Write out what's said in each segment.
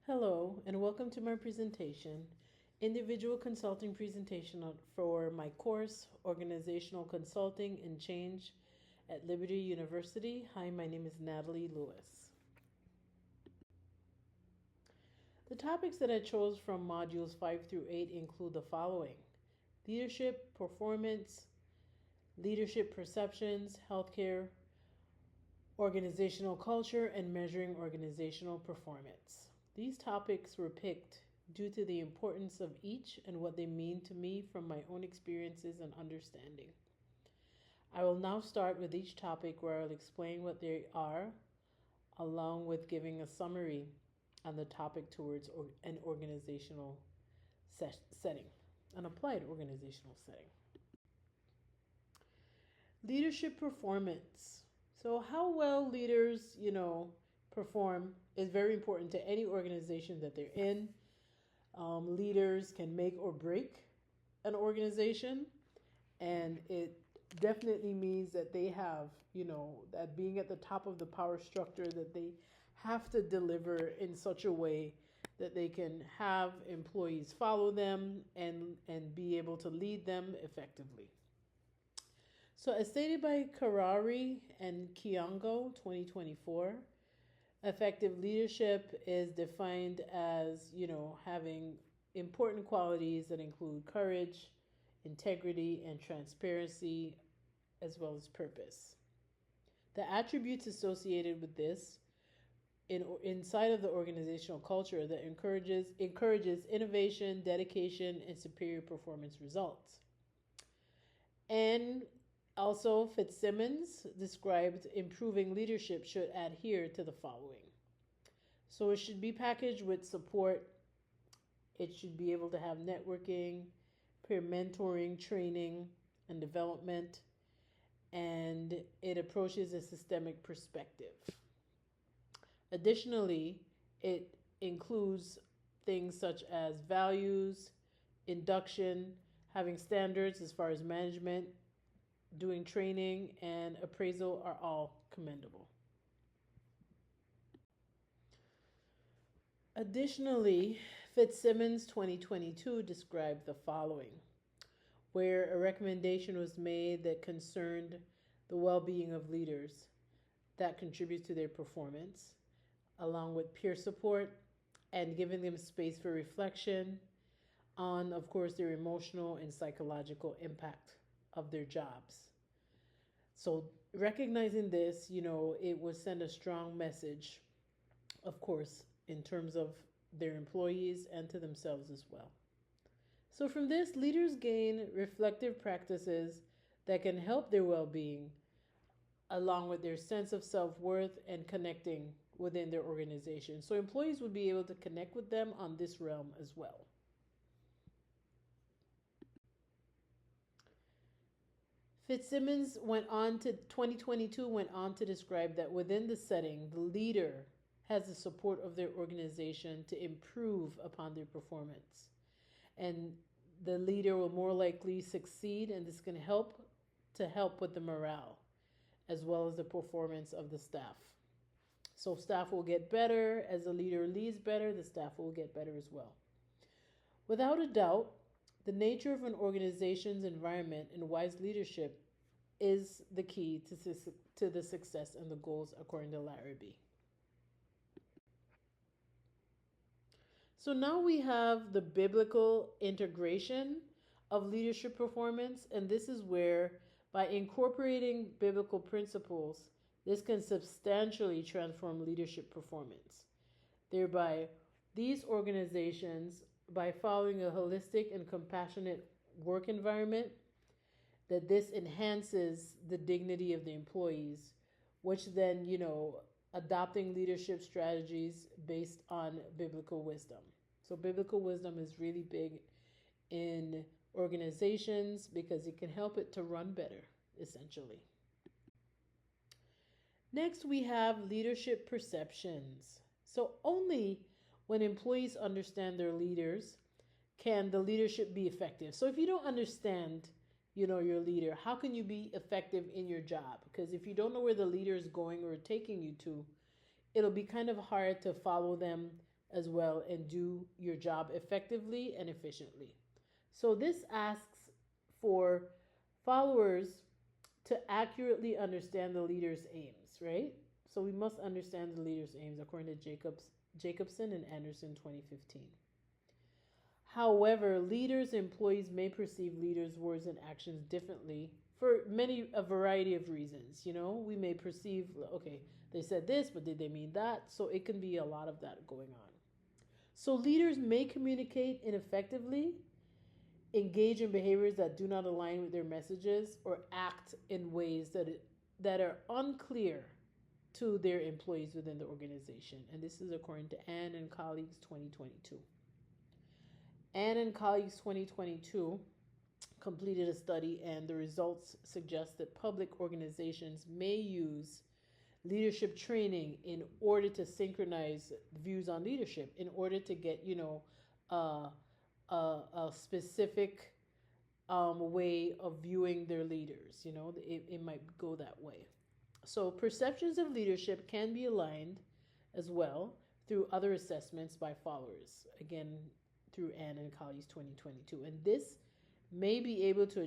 Hello, and welcome to my presentation, individual consulting presentation for my course, Organizational Consulting and Change at Liberty University. Hi, my name is Natalie Lewis. The topics that I chose from modules 5 through 8 include the following: leadership, performance, leadership perceptions, healthcare, organizational culture, and measuring organizational performance. These topics were picked due to the importance of each and what they mean to me from my own experiences and understanding. I will now start with each topic where I'll explain what they are, along with giving a summary on the topic towards an organizational setting, an applied organizational setting. Leadership performance. So, how well leaders, perform is very important to any organization that they're in. Leaders can make or break an organization, and it definitely means that they have, that being at the top of the power structure, that they have to deliver in such a way that they can have employees follow them and be able to lead them effectively. So, as stated by Karari and Kiongo, 2024, effective leadership is defined as, having important qualities that include courage, integrity, and transparency, as well as purpose. The attributes associated with this inside of the organizational culture that encourages innovation, dedication, and superior performance results. And also, Fitzsimmons described improving leadership should adhere to the following. So it should be packaged with support. It should be able to have networking, peer mentoring, training, and development. And it approaches a systemic perspective. Additionally, it includes things such as values, induction, having standards as far as management, doing training, and appraisal are all commendable. Additionally, Fitzsimmons 2022 described the following, where a recommendation was made that concerned the well-being of leaders that contribute to their performance, along with peer support and giving them space for reflection on, of course, their emotional and psychological impact of their jobs. So recognizing this, it would send a strong message, of course, in terms of their employees and to themselves as well. So from this, leaders gain reflective practices that can help their well-being, along with their sense of self-worth and connecting within their organization. So employees would be able to connect with them on this realm as well. Fitzsimmons 2022 went on to describe that within the setting, the leader has the support of their organization to improve upon their performance. And the leader will more likely succeed, and this can help with the morale as well as the performance of the staff. So staff will get better. As the leader leads better, the staff will get better as well. Without a doubt, the nature of an organization's environment and wise leadership is the key to the success and the goals, according to Larrabee. So now we have the biblical integration of leadership performance, and this is where, by incorporating biblical principles, this can substantially transform leadership performance. Thereby, these organizations, by following a holistic and compassionate work environment, that this enhances the dignity of the employees, which then, adopting leadership strategies based on biblical wisdom. So biblical wisdom is really big in organizations because it can help it to run better, essentially. Next, we have leadership perceptions. So only when employees understand their leaders can the leadership be effective. So if you don't understand, your leader, how can you be effective in your job? Because if you don't know where the leader is going or taking you to, it'll be kind of hard to follow them, as well and do your job effectively and efficiently. So this asks for followers to accurately understand the leader's aims, right? So we must understand the leader's aims according to Jacobson and Anderson 2015. However, leaders and employees may perceive leaders' words and actions differently for a variety of reasons. We may perceive, okay, they said this, but did they mean that? So it can be a lot of that going on. So leaders may communicate ineffectively, engage in behaviors that do not align with their messages, or act in ways that are unclear to their employees within the organization. And this is according to Ann and Colleagues 2022. Ann and Colleagues 2022 completed a study, and the results suggest that public organizations may use leadership training in order to synchronize views on leadership, in order to get, a specific way of viewing their leaders. It might go that way. So perceptions of leadership can be aligned as well through other assessments by followers. Again, through Ann and Colleagues 2022. And this may be able to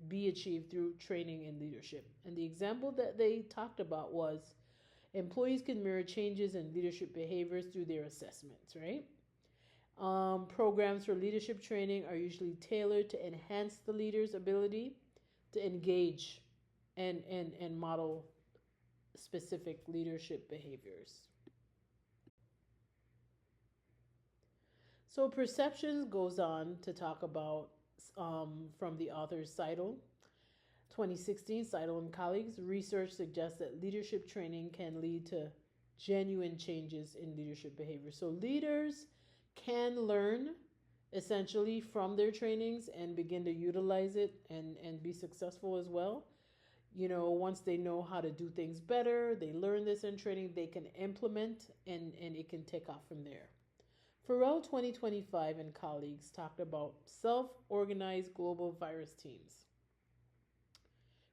be achieved through training in leadership. And the example that they talked about was employees can mirror changes in leadership behaviors through their assessments, right? Programs for leadership training are usually tailored to enhance the leader's ability to engage and model specific leadership behaviors. So perceptions goes on to talk about, from the author Seidel, 2016, Seidel and colleagues, research suggests that leadership training can lead to genuine changes in leadership behavior. So leaders can learn essentially from their trainings and begin to utilize it and be successful as well. Once they know how to do things better, they learn this in training, they can implement and it can take off from there. Farrell 2025 and colleagues talked about self-organized global virus teams.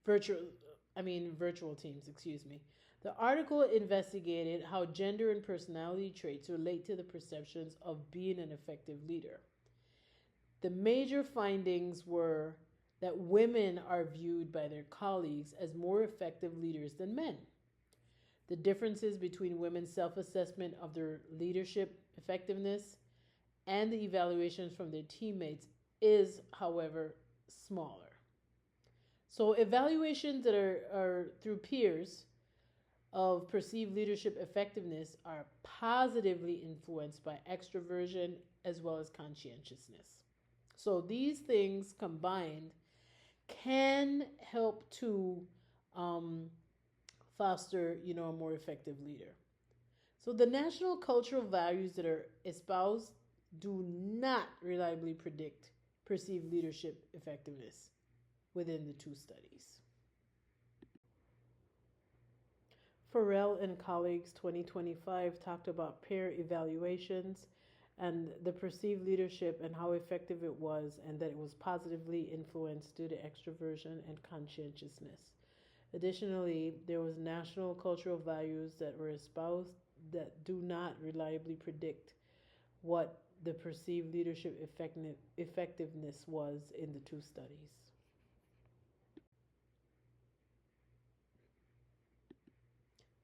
Virtual teams, excuse me. The article investigated how gender and personality traits relate to the perceptions of being an effective leader. The major findings were that women are viewed by their colleagues as more effective leaders than men. The differences between women's self-assessment of their leadership effectiveness and the evaluations from their teammates is, however, smaller. So evaluations that are through peers of perceived leadership effectiveness are positively influenced by extroversion as well as conscientiousness. So these things combined can help to foster, a more effective leader. So the national cultural values that are espoused do not reliably predict perceived leadership effectiveness within the two studies. Farrell and colleagues 2025 talked about peer evaluations and the perceived leadership and how effective it was, and that it was positively influenced due to extroversion and conscientiousness. Additionally, there was national cultural values that were espoused that do not reliably predict what the perceived leadership effectiveness was in the two studies.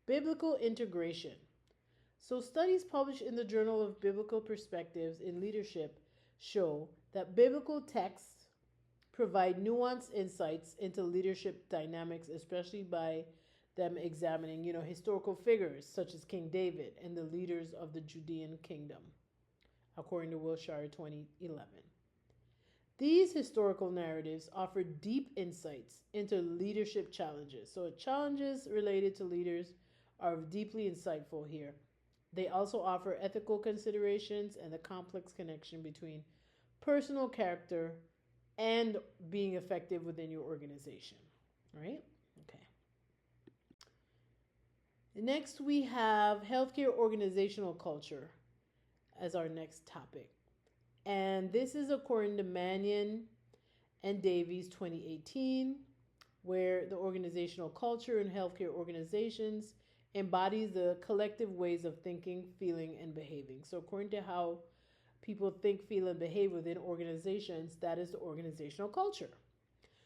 Biblical integration. So studies published in the Journal of Biblical Perspectives in Leadership show that biblical texts provide nuanced insights into leadership dynamics, especially by them examining, historical figures such as King David and the leaders of the Judean kingdom, according to Wilshire 2011. These historical narratives offer deep insights into leadership challenges. So challenges related to leaders are deeply insightful here. They also offer ethical considerations and the complex connection between personal character and being effective within your organization. Right? Okay. Next, we have healthcare organizational culture as our next topic. And this is according to Mannion and Davies 2018, where the organizational culture in healthcare organizations embodies the collective ways of thinking, feeling, and behaving. So, according to how people think, feel, and behave within organizations, that is the organizational culture.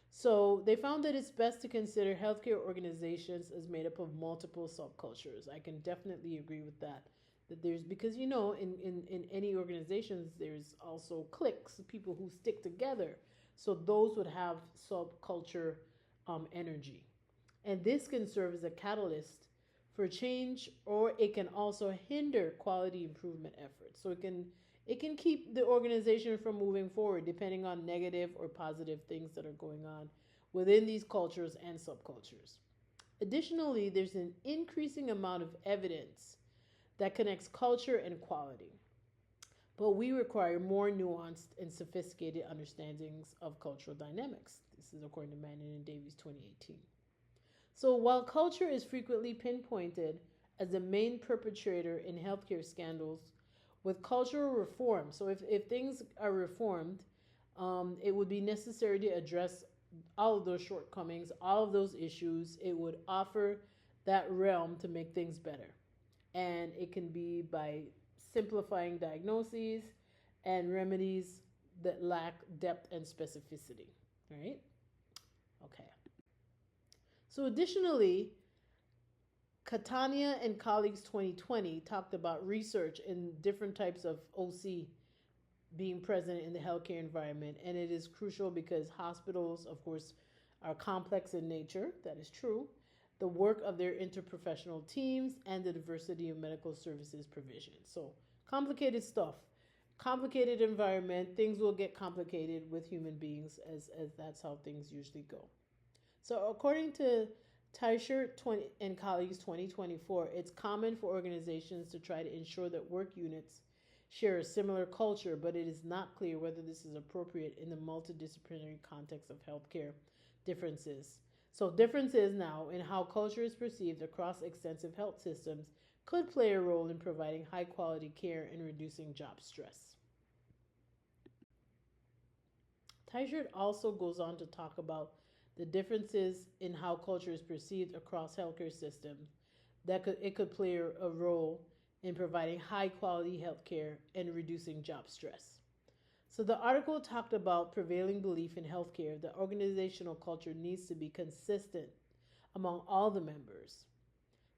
So, they found that it's best to consider healthcare organizations as made up of multiple subcultures. I can definitely agree with that. That there's, because in any organizations, there's also cliques, people who stick together. So, those would have subculture energy. And this can serve as a catalyst for change, or it can also hinder quality improvement efforts. So it can keep the organization from moving forward depending on negative or positive things that are going on within these cultures and subcultures. Additionally, there's an increasing amount of evidence that connects culture and quality, but we require more nuanced and sophisticated understandings of cultural dynamics. This is according to Manning and Davies 2018. So while culture is frequently pinpointed as the main perpetrator in healthcare scandals, with cultural reform, so if things are reformed, it would be necessary to address all of those shortcomings, all of those issues. It would offer that realm to make things better. And it can be by simplifying diagnoses and remedies that lack depth and specificity. Right? Okay. So, additionally, Catania and colleagues 2020 talked about research in different types of OC being present in the healthcare environment. And it is crucial because hospitals, of course, are complex in nature. That is true. The work of their interprofessional teams and the diversity of medical services provision. So, complicated stuff. Complicated environment, things will get complicated with human beings as that's how things usually go. So, according to Teichert and colleagues 2024, it's common for organizations to try to ensure that work units share a similar culture, but it is not clear whether this is appropriate in the multidisciplinary context of healthcare differences. So, differences now in how culture is perceived across extensive health systems could play a role in providing high quality care and reducing job stress. Teichert also goes on to talk about the differences in how culture is perceived across healthcare systems it could play a role in providing high quality healthcare and reducing job stress. So the article talked about prevailing belief in healthcare that organizational culture needs to be consistent among all the members.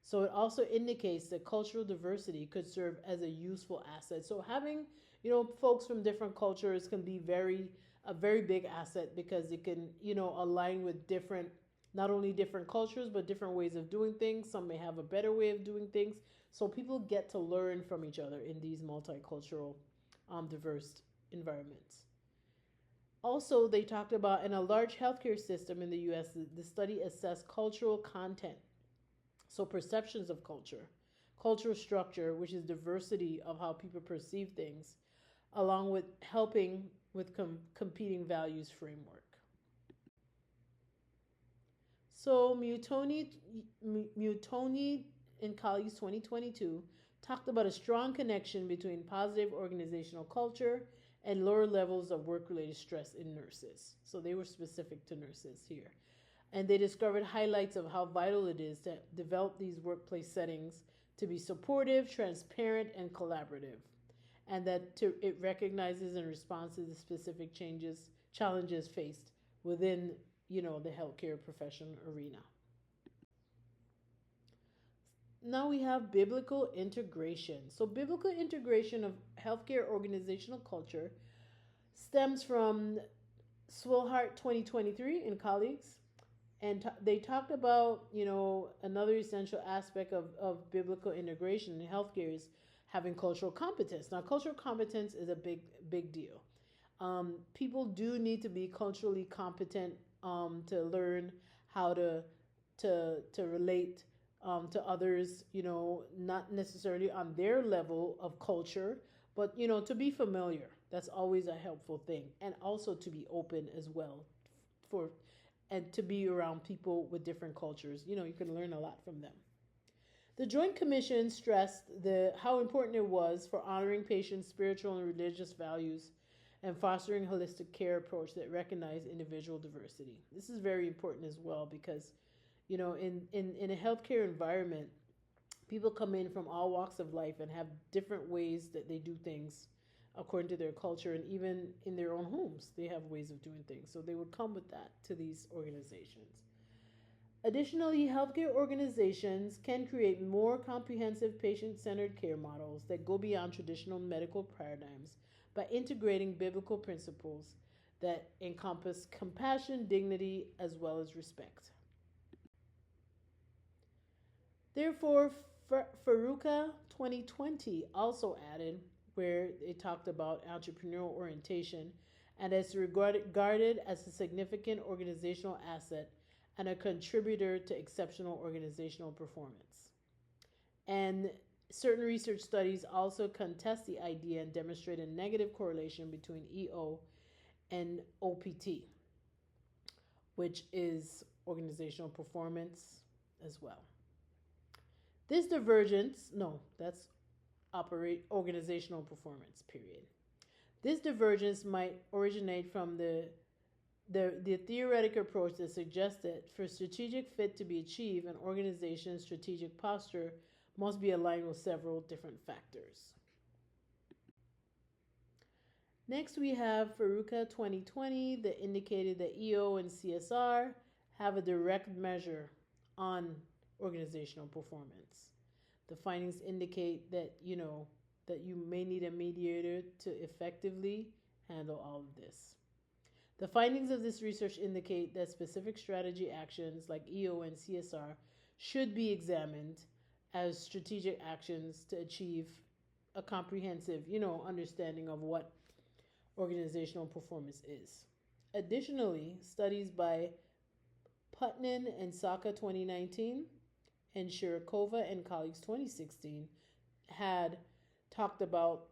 So it also indicates that cultural diversity could serve as a useful asset. So having, folks from different cultures can be a very big asset because it can, align with different, not only different cultures, but different ways of doing things. Some may have a better way of doing things. So people get to learn from each other in these multicultural, diverse environments. Also, they talked about in a large healthcare system in the US, the study assessed cultural content. So, perceptions of culture, cultural structure, which is diversity of how people perceive things, along with helping with competing values framework. So, Mutoni and colleagues 2022 talked about a strong connection between positive organizational culture and lower levels of work related stress in nurses. So, they were specific to nurses here. And they discovered highlights of how vital it is to develop these workplace settings to be supportive, transparent, and collaborative, and that it recognizes and responds to the specific challenges faced within, the healthcare profession arena. Now we have biblical integration. So biblical integration of healthcare organizational culture stems from Swillhart 2023 and colleagues, and they talked about another essential aspect of biblical integration in healthcare is having cultural competence. Now cultural competence is a big deal. People do need to be culturally competent to learn how to relate to others, not necessarily on their level of culture, but to be familiar. That's always a helpful thing, and also to be open as well for and to be around people with different cultures. You can learn a lot from them. The Joint Commission stressed how important it was for honoring patients' spiritual and religious values and fostering a holistic care approach that recognized individual diversity. This is very important as well because, in a healthcare environment, People come in from all walks of life and have different ways that they do things according to their culture, and even in their own homes they have ways of doing things, so they would come with that to these organizations. Additionally, healthcare organizations can create more comprehensive patient-centered care models that go beyond traditional medical paradigms by integrating biblical principles that encompass compassion, dignity, as well as respect. Therefore, Faruka 2020 also added, where it talked about entrepreneurial orientation and is regarded as a significant organizational asset and a contributor to exceptional organizational performance. And certain research studies also contest the idea and demonstrate a negative correlation between EO and OPT, which is organizational performance as well. This divergence, no, that's operate organizational performance, period. This divergence might originate from the theoretic approach that suggests that for strategic fit to be achieved, an organization's strategic posture must be aligned with several different factors. Next, we have Faruka 2020 that indicated that EO and CSR have a direct measure on organizational performance. The findings indicate that that you may need a mediator to effectively handle all of this. The findings of this research indicate that specific strategy actions like EO and CSR should be examined as strategic actions to achieve a comprehensive, understanding of what organizational performance is. Additionally, studies by Putnam and Saka 2019 and Shirokova and colleagues 2016 had talked about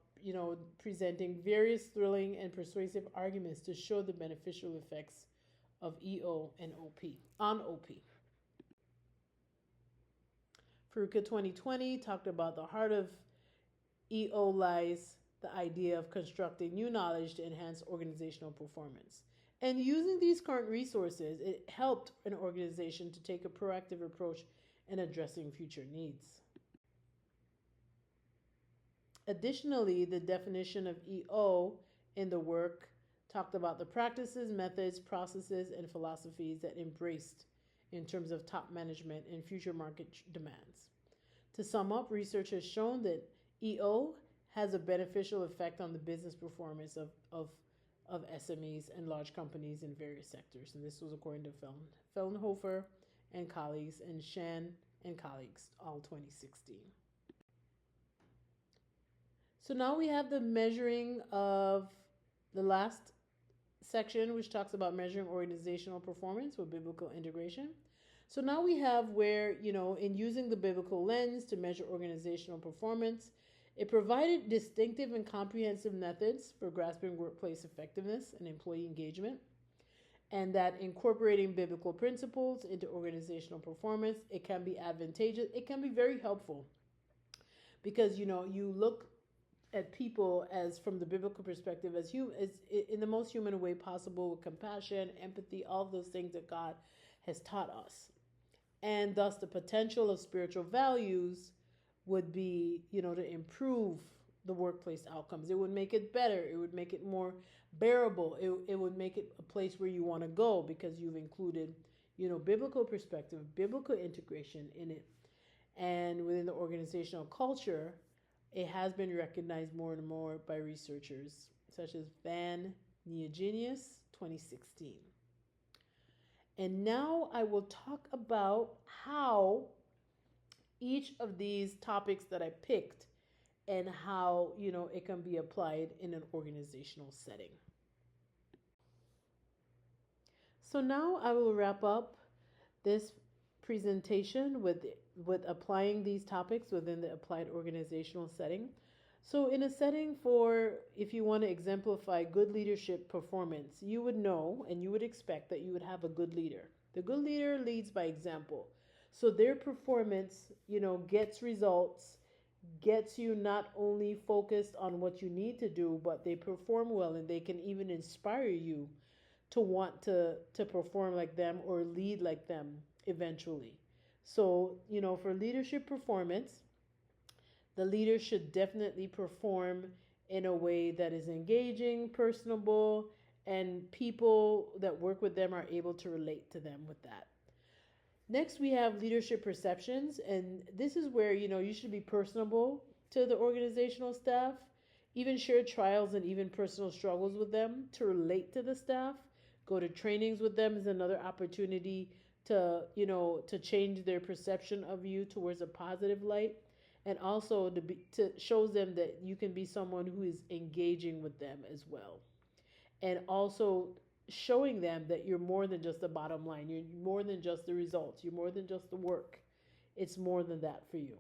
presenting various thrilling and persuasive arguments to show the beneficial effects of EO and OP on OP. Faruka 2020 talked about the heart of EO lies the idea of constructing new knowledge to enhance organizational performance. And using these current resources, it helped an organization to take a proactive approach in addressing future needs. Additionally, the definition of EO in the work talked about the practices, methods, processes, and philosophies that embraced in terms of top management and future market demands. To sum up, research has shown that EO has a beneficial effect on the business performance of SMEs and large companies in various sectors. And this was according to Feldenhofer and colleagues and Shan and colleagues, all 2016. So now we have the measuring of the last section, which talks about measuring organizational performance with biblical integration. So now we have where, in using the biblical lens to measure organizational performance, it provided distinctive and comprehensive methods for grasping workplace effectiveness and employee engagement, and that incorporating biblical principles into organizational performance, it can be advantageous. It can be very helpful because, you look at people as from the biblical perspective as in the most human way possible, with compassion, empathy, all those things that God has taught us. And thus the potential of spiritual values would be, to improve the workplace outcomes. It would make it better. It would make it more bearable. It would make it a place where you want to go because you've included, biblical perspective, biblical integration in it. And within the organizational culture, it has been recognized more and more by researchers such as Van Neogenius 2016. And now I will talk about how each of these topics that I picked and how, it can be applied in an organizational setting. So now I will wrap up this presentation with applying these topics within the applied organizational setting. So in a setting for, if you want to exemplify good leadership performance, you would know and you would expect that you would have a good leader. The good leader leads by example. So their performance, gets results, gets you not only focused on what you need to do, but they perform well and they can even inspire you to want to perform like them or lead like them eventually. So, for leadership performance, The leader should definitely perform in a way that is engaging, personable, and people that work with them are able to relate to them with that. Next, we have leadership perceptions, and this is where you should be personable to the organizational staff, even share trials and even personal struggles with them to relate to the staff. Go to trainings with them is another opportunity to change their perception of you towards a positive light, and also to shows them that you can be someone who is engaging with them as well, and also showing them that you're more than just the bottom line. You're more than just the results. You're more than just the work. It's more than that for you.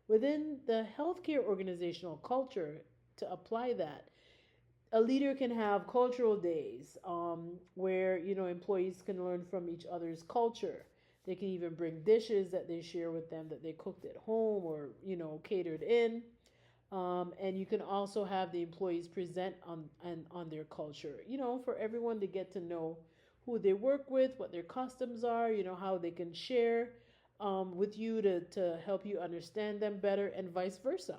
Within the healthcare organizational culture, to apply that, a leader can have cultural days where employees can learn from each other's culture. They can even bring dishes that they share with them that they cooked at home or catered in. And you can also have the employees present on their culture, for everyone to get to know who they work with, what their customs are, how they can share with you to help you understand them better, and vice versa.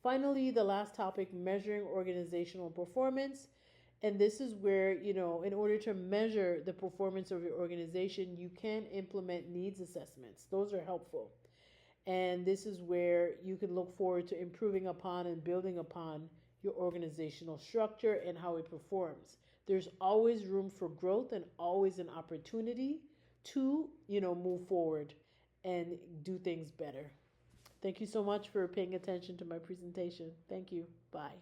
Finally, the last topic, measuring organizational performance. And this is where, in order to measure the performance of your organization, you can implement needs assessments. Those are helpful. And this is where you can look forward to improving upon and building upon your organizational structure and how it performs. There's always room for growth and always an opportunity to, move forward and do things better. Thank you so much for paying attention to my presentation. Thank you. Bye.